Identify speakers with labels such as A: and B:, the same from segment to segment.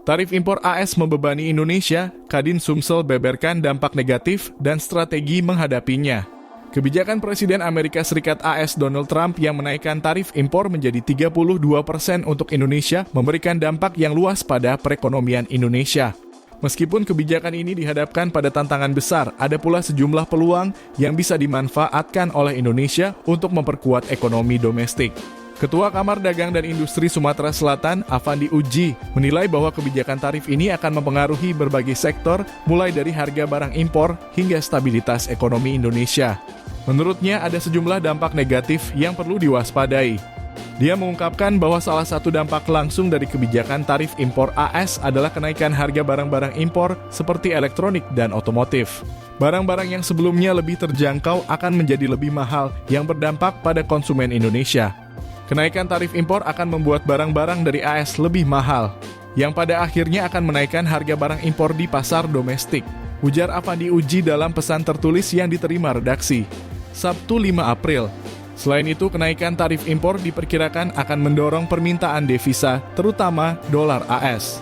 A: Tarif impor AS membebani Indonesia, Kadin Sumsel beberkan dampak negatif dan strategi menghadapinya. Kebijakan Presiden Amerika Serikat AS Donald Trump yang menaikkan tarif impor menjadi 32% untuk Indonesia memberikan dampak yang luas pada perekonomian Indonesia. Meskipun kebijakan ini dihadapkan pada tantangan besar, ada pula sejumlah peluang yang bisa dimanfaatkan oleh Indonesia untuk memperkuat ekonomi domestik. Ketua Kamar Dagang dan Industri Sumatera Selatan, Afandi Uji, menilai bahwa kebijakan tarif ini akan mempengaruhi berbagai sektor, mulai dari harga barang impor hingga stabilitas ekonomi Indonesia. Menurutnya, ada sejumlah dampak negatif yang perlu diwaspadai. Dia mengungkapkan bahwa salah satu dampak langsung dari kebijakan tarif impor AS adalah kenaikan harga barang-barang impor seperti elektronik dan otomotif. Barang-barang yang sebelumnya lebih terjangkau akan menjadi lebih mahal yang berdampak pada konsumen Indonesia. Kenaikan tarif impor akan membuat barang-barang dari AS lebih mahal, yang pada akhirnya akan menaikkan harga barang impor di pasar domestik, ujar Afandi Uji dalam pesan tertulis yang diterima redaksi, Sabtu 5 April. Selain itu, kenaikan tarif impor diperkirakan akan mendorong permintaan devisa, terutama dolar AS.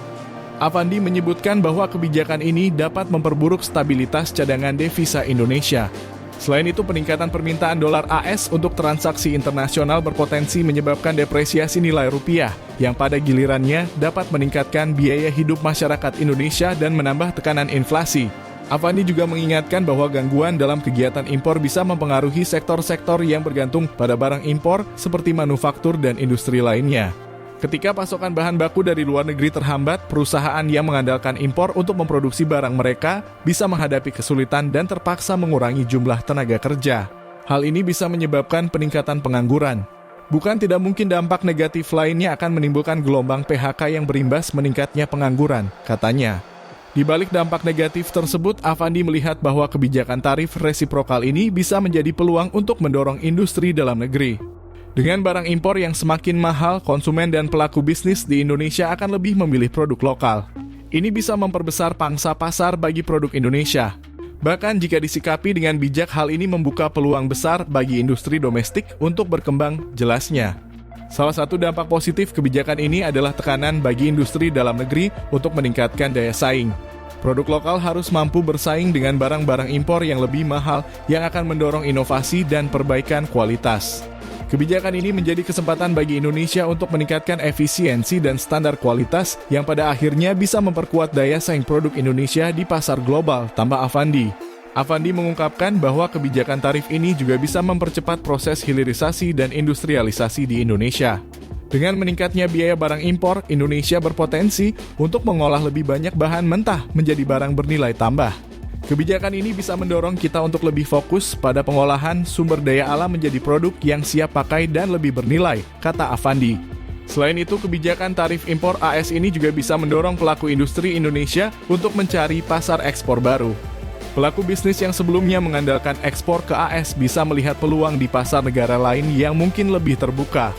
A: Afandi menyebutkan bahwa kebijakan ini dapat memperburuk stabilitas cadangan devisa Indonesia. Selain itu, peningkatan permintaan dolar AS untuk transaksi internasional berpotensi menyebabkan depresiasi nilai rupiah, yang pada gilirannya dapat meningkatkan biaya hidup masyarakat Indonesia dan menambah tekanan inflasi. Afandi juga mengingatkan bahwa gangguan dalam kegiatan impor bisa mempengaruhi sektor-sektor yang bergantung pada barang impor seperti manufaktur dan industri lainnya. Ketika pasokan bahan baku dari luar negeri terhambat, perusahaan yang mengandalkan impor untuk memproduksi barang mereka bisa menghadapi kesulitan dan terpaksa mengurangi jumlah tenaga kerja. Hal ini bisa menyebabkan peningkatan pengangguran. Bukan tidak mungkin dampak negatif lainnya akan menimbulkan gelombang PHK yang berimbas meningkatnya pengangguran, katanya. Di balik dampak negatif tersebut, Afandi melihat bahwa kebijakan tarif resiprokal ini bisa menjadi peluang untuk mendorong industri dalam negeri. Dengan barang impor yang semakin mahal, konsumen dan pelaku bisnis di Indonesia akan lebih memilih produk lokal. Ini bisa memperbesar pangsa pasar bagi produk Indonesia. Bahkan jika disikapi dengan bijak, hal ini membuka peluang besar bagi industri domestik untuk berkembang, jelasnya. Salah satu dampak positif kebijakan ini adalah tekanan bagi industri dalam negeri untuk meningkatkan daya saing. Produk lokal harus mampu bersaing dengan barang-barang impor yang lebih mahal yang akan mendorong inovasi dan perbaikan kualitas. Kebijakan ini menjadi kesempatan bagi Indonesia untuk meningkatkan efisiensi dan standar kualitas yang pada akhirnya bisa memperkuat daya saing produk Indonesia di pasar global, tambah Afandi. Afandi mengungkapkan bahwa kebijakan tarif ini juga bisa mempercepat proses hilirisasi dan industrialisasi di Indonesia. Dengan meningkatnya biaya barang impor, Indonesia berpotensi untuk mengolah lebih banyak bahan mentah menjadi barang bernilai tambah. Kebijakan ini bisa mendorong kita untuk lebih fokus pada pengolahan sumber daya alam menjadi produk yang siap pakai dan lebih bernilai, kata Afandi. Selain itu, kebijakan tarif impor AS ini juga bisa mendorong pelaku industri Indonesia untuk mencari pasar ekspor baru. Pelaku bisnis yang sebelumnya mengandalkan ekspor ke AS bisa melihat peluang di pasar negara lain yang mungkin lebih terbuka.